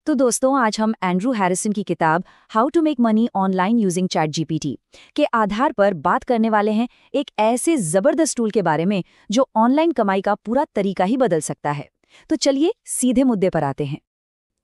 तो दोस्तों आज हम एंड्रू हैरिसन की किताब how to make money online using ChatGPT के आधार पर बात करने वाले हैं एक ऐसे जबरदस्त टूल के बारे में जो ऑनलाइन कमाई का पूरा तरीका ही बदल सकता है। तो चलिए सीधे मुद्दे पर आते हैं।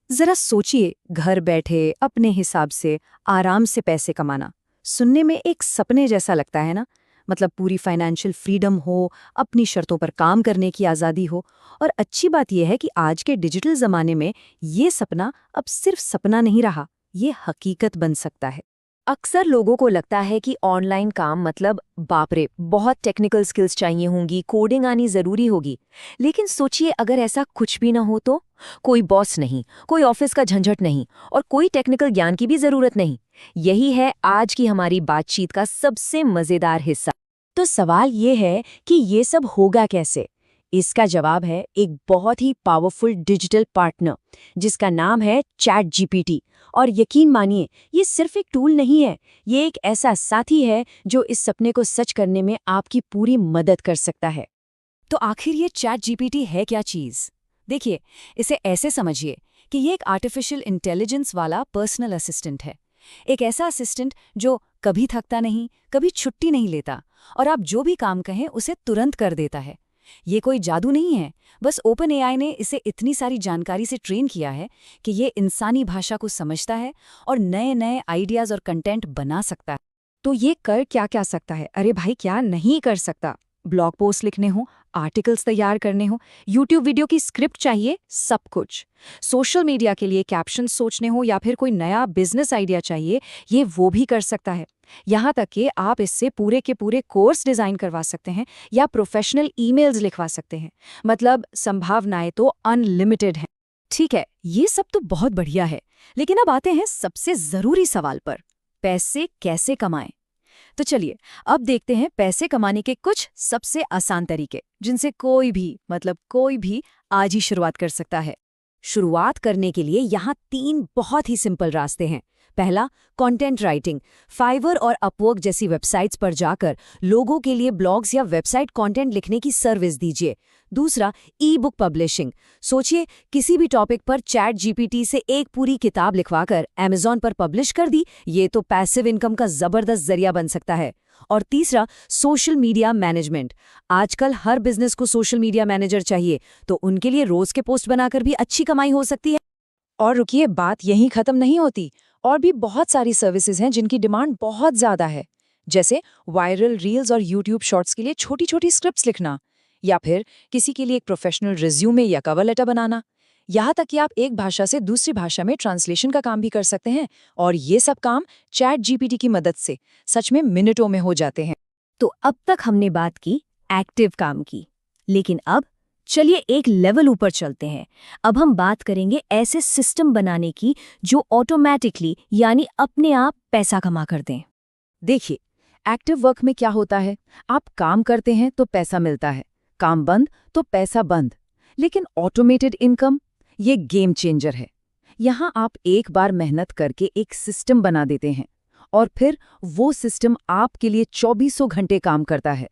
जरा सोचिए, घर बैठे अपने हिसाब से आराम से पैसे कमाना सुनने में एक सपने जैसा लगता है ना। मतलब पूरी फाइनेंशियल फ्रीडम हो, अपनी शर्तों पर काम करने की आज़ादी हो। और अच्छी बात यह है कि आज के डिजिटल ज़माने में ये सपना अब सिर्फ सपना नहीं रहा, ये हकीकत बन सकता है। अक्सर लोगों को लगता है कि ऑनलाइन काम मतलब बाप रे, बहुत टेक्निकल स्किल्स चाहिए होंगी, कोडिंग आनी ज़रूरी होगी। लेकिन सोचिए, अगर ऐसा कुछ भी ना हो तो? कोई बॉस नहीं, कोई ऑफिस का झंझट नहीं और कोई टेक्निकल ज्ञान की भी ज़रूरत नहीं। यही है आज की हमारी बातचीत का सबसे मज़ेदार हिस्सा। तो सवाल ये है कि ये सब होगा कैसे? इसका जवाब है एक बहुत ही पावरफुल डिजिटल पार्टनर जिसका नाम है चैट जीपीटी। और यकीन मानिए, ये सिर्फ एक टूल नहीं है, ये एक ऐसा साथी है जो इस सपने को सच करने में आपकी पूरी मदद कर सकता है। तो आखिर ये चैट जीपीटी है क्या चीज़? देखिए, इसे ऐसे समझिए कि ये एक आर्टिफिशियल इंटेलिजेंस वाला पर्सनल असिस्टेंट है। एक ऐसा असिस्टेंट जो कभी थकता नहीं, कभी छुट्टी नहीं लेता और आप जो भी काम कहें उसे तुरंत कर देता है। ये कोई जादू नहीं है, बस ओपन एआई ने इसे इतनी सारी जानकारी से ट्रेन किया है कि ये इंसानी भाषा को समझता है और नए नए आइडियाज़ और कंटेंट बना सकता है। तो ये कर क्या क्या सकता है? अरे भाई, क्या नहीं कर सकता? ब्लॉग पोस्ट लिखने हो, आर्टिकल्स तैयार करने हो, यूट्यूब वीडियो की स्क्रिप्ट चाहिए, सब कुछ। सोशल मीडिया के लिए कैप्शन सोचने हो या फिर कोई नया बिजनेस आइडिया चाहिए, ये वो भी कर सकता है। यहाँ तक कि आप इससे पूरे के पूरे कोर्स डिज़ाइन करवा सकते हैं या प्रोफेशनल ईमेल्स लिखवा सकते हैं। मतलब संभावनाएं तो अनलिमिटेड हैं। ठीक है, ये सब तो बहुत बढ़िया है, लेकिन अब आते हैं सबसे ज़रूरी सवाल पर। पैसे कैसे कमाएं? तो चलिए अब देखते हैं पैसे कमाने के कुछ सबसे आसान तरीके जिनसे कोई भी आज ही शुरुआत कर सकता है। शुरुआत करने के लिए यहाँ 3 बहुत ही सिंपल रास्ते हैं। पहला, कंटेंट राइटिंग। फाइवर और अपवर्क जैसी वेबसाइट्स पर जाकर लोगों के लिए ब्लॉग्स या वेबसाइट कंटेंट लिखने की सर्विस दीजिए। दूसरा, ई बुक पब्लिशिंग। सोचिए, किसी भी टॉपिक पर चैट जीपीटी से एक पूरी किताब लिखवाकर अमेज़न पर पब्लिश कर दी, ये तो पैसिव इनकम का जबरदस्त जरिया बन सकता है। और तीसरा, सोशल मीडिया मैनेजमेंट। आजकल हर बिजनेस को सोशल मीडिया मैनेजर चाहिए, तो उनके लिए रोज के पोस्ट बनाकर भी अच्छी कमाई हो सकती है। और रुकिए, बात यहीं खत्म नहीं होती। और भी बहुत सारी सर्विसेज हैं जिनकी डिमांड बहुत ज्यादा है, जैसे वायरल रील्स और यूट्यूब शॉर्ट्स के लिए छोटी छोटी स्क्रिप्ट्स लिखना, या फिर किसी के लिए एक प्रोफेशनल रिज्यूमे या कवर लेटर बनाना। यहाँ तक कि आप एक भाषा से दूसरी भाषा में ट्रांसलेशन का काम भी कर सकते हैं। और ये सब काम चैट जीपीटी की मदद से सच में मिनटों में हो जाते हैं। तो अब तक हमने बात की एक्टिव काम की, लेकिन अब चलिए एक लेवल ऊपर चलते हैं। अब हम बात करेंगे ऐसे सिस्टम बनाने की जो ऑटोमेटिकली यानी अपने आप पैसा कमा कर दें। देखिए, एक्टिव वर्क में क्या होता है, आप काम करते हैं तो पैसा मिलता है, काम बंद तो पैसा बंद। लेकिन ऑटोमेटेड इनकम, ये गेम चेंजर है। यहाँ आप एक बार मेहनत करके एक सिस्टम बना देते हैं और फिर वो सिस्टम आपके लिए 2400 घंटे काम करता है।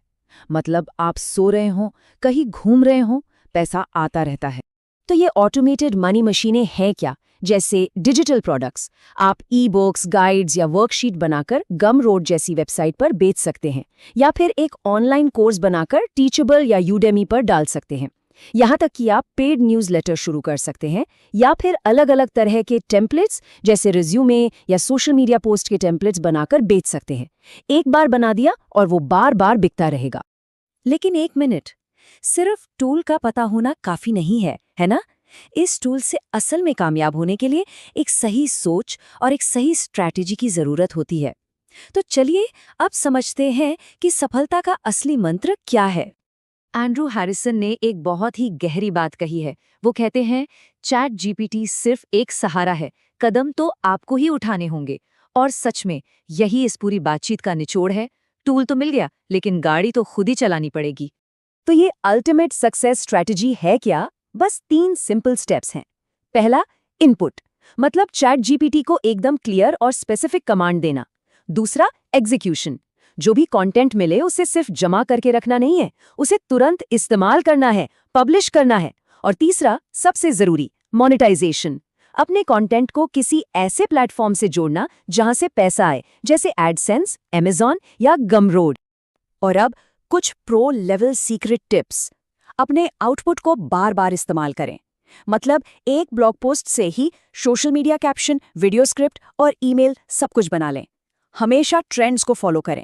मतलब आप सो रहे हों, कहीं घूम रहे हों, पैसा आता रहता है। तो ये ऑटोमेटेड मनी मशीनें हैं क्या? जैसे डिजिटल प्रोडक्ट्स, आप ई बुक्स, गाइड्स या वर्कशीट बनाकर गमरोड जैसी वेबसाइट पर बेच सकते हैं, या फिर एक ऑनलाइन कोर्स बनाकर टीचेबल या यूडेमी पर डाल सकते हैं। यहाँ तक कि आप पेड न्यूज़लेटर शुरू कर सकते हैं, या फिर अलग अलग तरह के टेम्पलेट्स जैसे रिज्यूमे या सोशल मीडिया पोस्ट के टेम्पलेट्स बनाकर बेच सकते हैं। एक बार बना दिया और वो बार बार बिकता रहेगा। लेकिन एक मिनट, सिर्फ टूल का पता होना काफी नहीं है ना? इस टूल से असल में कामयाब होने के लिए एक सही सोच और एक सही स्ट्रैटेजी की जरूरत होती है। तो चलिए अब समझते हैं कि सफलता का असली मंत्र क्या है। एंड्रू हैरिसन ने एक बहुत ही गहरी बात कही है। वो कहते हैं, चैट जीपीटी सिर्फ एक सहारा है, कदम तो आपको ही उठाने होंगे। और सच में यही इस पूरी बातचीत का निचोड़ है। टूल तो मिल गया, लेकिन गाड़ी तो खुद ही चलानी पड़ेगी। तो ये अल्टीमेट सक्सेस स्ट्रैटेजी है क्या? बस 3 सिंपल स्टेप्स हैं। पहला, इनपुट, मतलब चैट जीपीटी को एकदम क्लियर और स्पेसिफिक कमांड देना। दूसरा, एग्जीक्यूशन, जो भी कंटेंट मिले उसे सिर्फ जमा करके रखना नहीं है, उसे तुरंत इस्तेमाल करना है, पब्लिश करना है। और तीसरा, सबसे जरूरी, मोनेटाइजेशन। अपने कंटेंट को किसी ऐसे प्लेटफॉर्म से जोड़ना जहां से पैसा आए, जैसे एडसेंस, Amazon या गमरोड। और अब कुछ प्रो लेवल सीक्रेट टिप्स। अपने आउटपुट को बार बार इस्तेमाल करें। मतलब एक ब्लॉग पोस्ट से ही social media caption, video script और ईमेल सब कुछ बना लें। हमेशा ट्रेंड्स को फॉलो करें।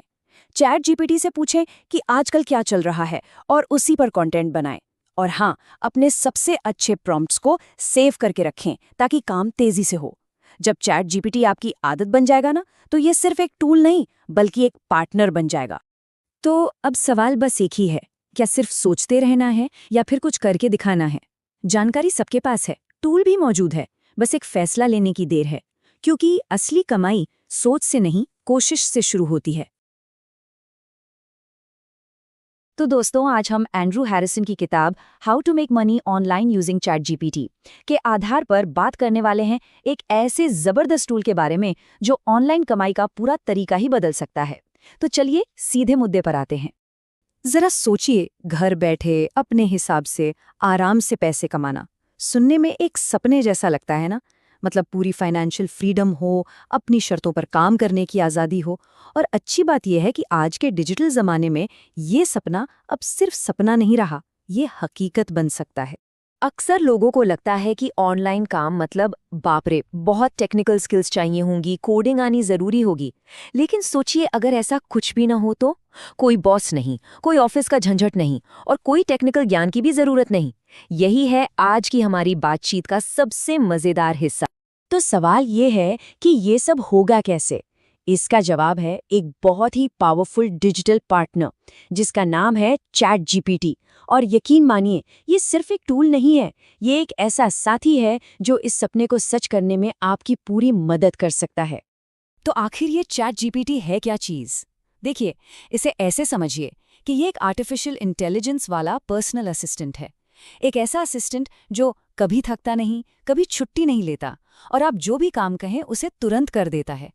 चैट जीपीटी से पूछें कि आजकल क्या चल रहा है और उसी पर कंटेंट बनाएं। और हाँ, अपने सबसे अच्छे प्रॉम्प्ट्स को सेव करके रखें ताकि काम तेजी से हो। जब चैट जीपीटी आपकी आदत बन जाएगा ना, तो ये सिर्फ एक टूल नहीं बल्कि एक पार्टनर बन जाएगा। तो अब सवाल बस एक ही है, क्या सिर्फ सोचते रहना है या फिर कुछ करके दिखाना है? जानकारी सबके पास है, टूल भी मौजूद है, बस एक फैसला लेने की देर है। क्योंकि असली कमाई सोच से नहीं, कोशिश से शुरू होती है। तो दोस्तों, आज हम एंड्रू हैरिसन की किताब how to make money online using ChatGPT के आधार पर बात करने वाले हैं एक ऐसे जबरदस्त टूल के बारे में जो ऑनलाइन कमाई का पूरा तरीका ही बदल सकता है। तो चलिए सीधे मुद्दे पर आते हैं। जरा सोचिए, घर बैठे अपने हिसाब से आराम से पैसे कमाना सुनने में एक सपने जैसा लगता है ना। मतलब पूरी फाइनेंशियल फ्रीडम हो, अपनी शर्तों पर काम करने की आज़ादी हो। और अच्छी बात यह है कि आज के डिजिटल ज़माने में ये सपना अब सिर्फ सपना नहीं रहा, ये हकीकत बन सकता है। अक्सर लोगों को लगता है कि ऑनलाइन काम मतलब बाप रे, बहुत टेक्निकल स्किल्स चाहिए होंगी, कोडिंग आनी ज़रूरी होगी। लेकिन सोचिए, अगर ऐसा कुछ भी ना हो तो? कोई बॉस नहीं, कोई ऑफिस का झंझट नहीं और कोई टेक्निकल ज्ञान की भी ज़रूरत नहीं। यही है आज की हमारी बातचीत का सबसे मज़ेदार हिस्सा। तो सवाल ये है कि ये सब होगा कैसे? इसका जवाब है एक बहुत ही पावरफुल डिजिटल पार्टनर जिसका नाम है चैट जीपीटी। और यकीन मानिए, ये सिर्फ एक टूल नहीं है, ये एक ऐसा साथी है जो इस सपने को सच करने में आपकी पूरी मदद कर सकता है। तो आखिर ये चैट जीपीटी है क्या चीज़? देखिए, इसे ऐसे समझिए कि ये एक आर्टिफिशियल इंटेलिजेंस वाला पर्सनल असिस्टेंट है। एक ऐसा असिस्टेंट जो कभी थकता नहीं, कभी छुट्टी नहीं लेता और आप जो भी काम कहें उसे तुरंत कर देता है।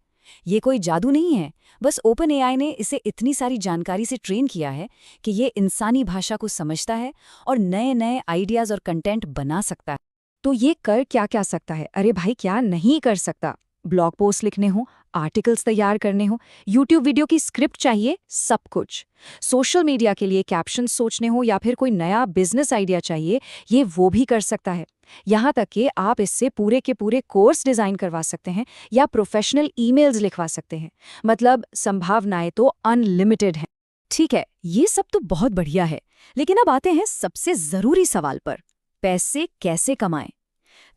ये कोई जादू नहीं है, बस ओपन एआई ने इसे इतनी सारी जानकारी से ट्रेन किया है कि ये इंसानी भाषा को समझता है और नए नए आइडियाज़ और कंटेंट बना सकता है। तो ये कर क्या क्या सकता है? अरे भाई, क्या नहीं कर सकता? ब्लॉग पोस्ट लिखने हो, आर्टिकल्स तैयार करने हो, यूट्यूब वीडियो की स्क्रिप्ट चाहिए, सब कुछ। सोशल मीडिया के लिए कैप्शन सोचने हो या फिर कोई नया बिजनेस आइडिया चाहिए, ये वो भी कर सकता है। यहाँ तक कि आप इससे पूरे के पूरे कोर्स डिज़ाइन करवा सकते हैं या प्रोफेशनल ईमेल्स लिखवा सकते हैं। मतलब संभावनाएं तो अनलिमिटेड हैं। ठीक है, ये सब तो बहुत बढ़िया है, लेकिन अब आते हैं सबसे ज़रूरी सवाल पर, पैसे कैसे कमाएं?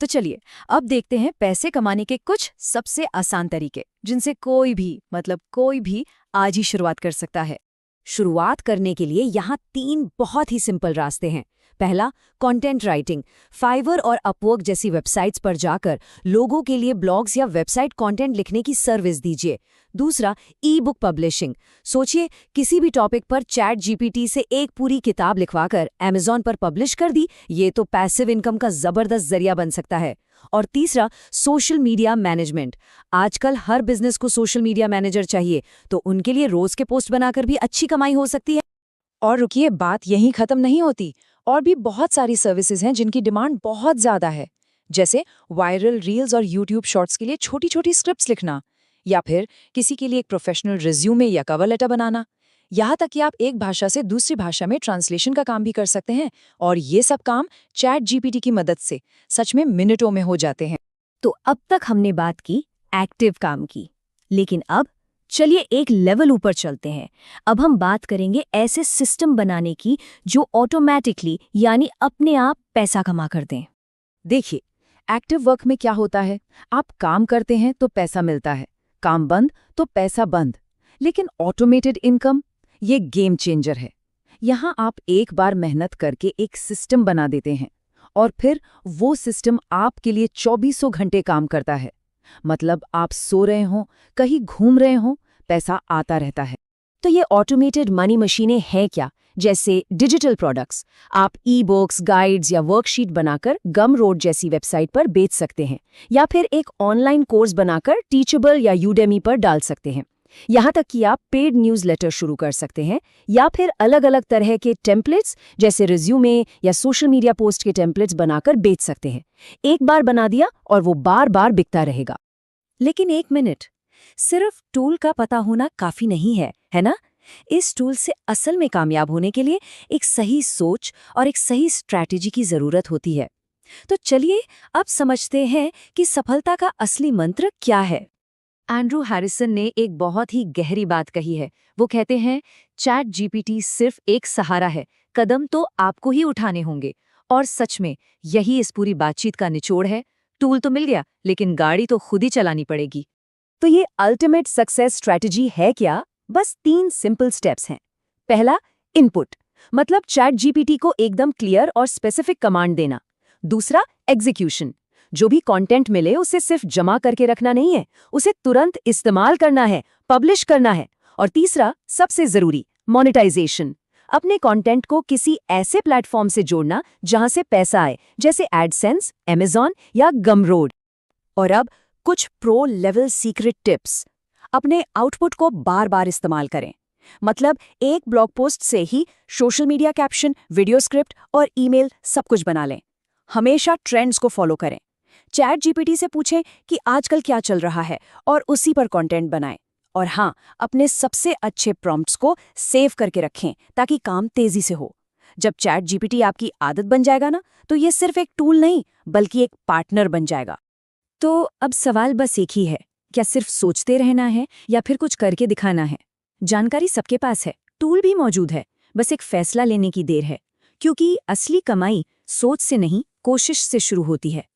तो चलिए अब देखते हैं पैसे कमाने के कुछ सबसे आसान तरीके जिनसे कोई भी आज ही शुरुआत कर सकता है। शुरुआत करने के लिए यहाँ 3 बहुत ही सिंपल रास्ते हैं। पहला, कंटेंट राइटिंग। फाइवर और अपवर्क जैसी वेबसाइट्स पर जाकर लोगों के लिए ब्लॉग्स या वेबसाइट कंटेंट लिखने की सर्विस दीजिए। दूसरा, ई बुक पब्लिशिंग। सोचिए, किसी भी टॉपिक पर चैट जीपीटी से एक पूरी किताब लिखवाकर Amazon पर पब्लिश कर दी, ये तो पैसिव इनकम का जबरदस्त जरिया बन सकता है। और तीसरा, सोशल मीडिया मैनेजमेंट। आजकल हर बिजनेस को सोशल मीडिया मैनेजर चाहिए, तो उनके लिए रोज के पोस्ट बनाकर भी अच्छी कमाई हो सकती है। और रुकिए, बात यहीं खत्म नहीं होती। और भी बहुत सारी सर्विसेज हैं जिनकी डिमांड बहुत ज़्यादा है, जैसे वायरल रील्स और यूट्यूब शॉर्ट्स के लिए छोटी छोटी स्क्रिप्ट्स लिखना, या फिर किसी के लिए एक प्रोफेशनल रिज्यूमे या कवर लेटर बनाना। यहाँ तक कि आप एक भाषा से दूसरी भाषा में ट्रांसलेशन का काम भी कर सकते हैं। और ये सब काम चैट जीपीटी की मदद से सच में मिनटों में हो जाते हैं। तो अब तक हमने बात की एक्टिव काम की, लेकिन अब चलिए एक लेवल ऊपर चलते हैं। अब हम बात करेंगे ऐसे सिस्टम बनाने की जो ऑटोमेटिकली यानी अपने आप पैसा कमा कर दें। देखिए, एक्टिव वर्क में क्या होता है, आप काम करते हैं तो पैसा मिलता है, काम बंद तो पैसा बंद। लेकिन ऑटोमेटेड इनकम, ये गेम चेंजर है। यहाँ आप एक बार मेहनत करके एक सिस्टम बना देते हैं और फिर वो सिस्टम आपके लिए 2400 घंटे काम करता है। मतलब आप सो रहे हों, कहीं घूम रहे हों, पैसा आता रहता है। तो ये ऑटोमेटेड मनी मशीनें हैं क्या? जैसे डिजिटल प्रोडक्ट्स, आप ई बुक्स, गाइड्स या वर्कशीट बनाकर गमरोड जैसी वेबसाइट पर बेच सकते हैं, या फिर एक ऑनलाइन कोर्स बनाकर टीचेबल या यूडेमी पर डाल सकते हैं। यहाँ तक कि आप पेड न्यूज़लेटर शुरू कर सकते हैं या फिर अलग-अलग तरह के टेम्पलेट्स जैसे रिज्यूमे या सोशल मीडिया पोस्ट के टेम्पलेट्स बनाकर बेच सकते हैं। एक बार बना दिया और वो बार-बार बिकता रहेगा। लेकिन एक मिनट, सिर्फ टूल का पता होना काफी नहीं है ना? इस टूल से असल में कामयाब होने के लिए एक सही सोच और एक सही स्ट्रैटेजी की जरूरत होती है। तो चलिए अब समझते हैं कि सफलता का असली मंत्र क्या है। एंड्रू हैरिसन ने एक बहुत ही गहरी बात कही है। वो कहते हैं, चैट जीपीटी सिर्फ एक सहारा है, कदम तो आपको ही उठाने होंगे। और सच में यही इस पूरी बातचीत का निचोड़ है। टूल तो मिल गया, लेकिन गाड़ी तो खुद ही चलानी पड़ेगी। तो ये अल्टीमेट सक्सेस स्ट्रैटेजी है क्या? बस 3 सिंपल स्टेप्स हैं। पहला, इनपुट, मतलब चैट जीपीटी को एकदम क्लियर और स्पेसिफिक कमांड देना। दूसरा, एग्जीक्यूशन, जो भी कंटेंट मिले उसे सिर्फ जमा करके रखना नहीं है, उसे तुरंत इस्तेमाल करना है, पब्लिश करना है। और तीसरा, सबसे जरूरी, मोनेटाइजेशन, अपने कंटेंट को किसी ऐसे प्लेटफॉर्म से जोड़ना जहां से पैसा आए, जैसे एडसेंस, अमेज़न या गमरोड। और अब कुछ प्रो लेवल सीक्रेट टिप्स। अपने आउटपुट को बार बार इस्तेमाल करें। मतलब एक ब्लॉग पोस्ट से ही social media caption, video script और ईमेल सब कुछ बना लें। हमेशा ट्रेंड्स को फॉलो करें। चैट जीपीटी से पूछें कि आजकल क्या चल रहा है और उसी पर कंटेंट बनाएं। और हाँ, अपने सबसे अच्छे प्रॉम्प्ट्स को सेव करके रखें ताकि काम तेजी से हो। जब चैट जीपीटी आपकी आदत बन जाएगा ना, तो ये सिर्फ एक टूल नहीं बल्कि एक पार्टनर बन जाएगा। तो अब सवाल बस एक ही है, क्या सिर्फ सोचते रहना है या फिर कुछ करके दिखाना है? जानकारी सबके पास है, टूल भी मौजूद है, बस एक फैसला लेने की देर है। क्योंकि असली कमाई सोच से नहीं, कोशिश से शुरू होती है।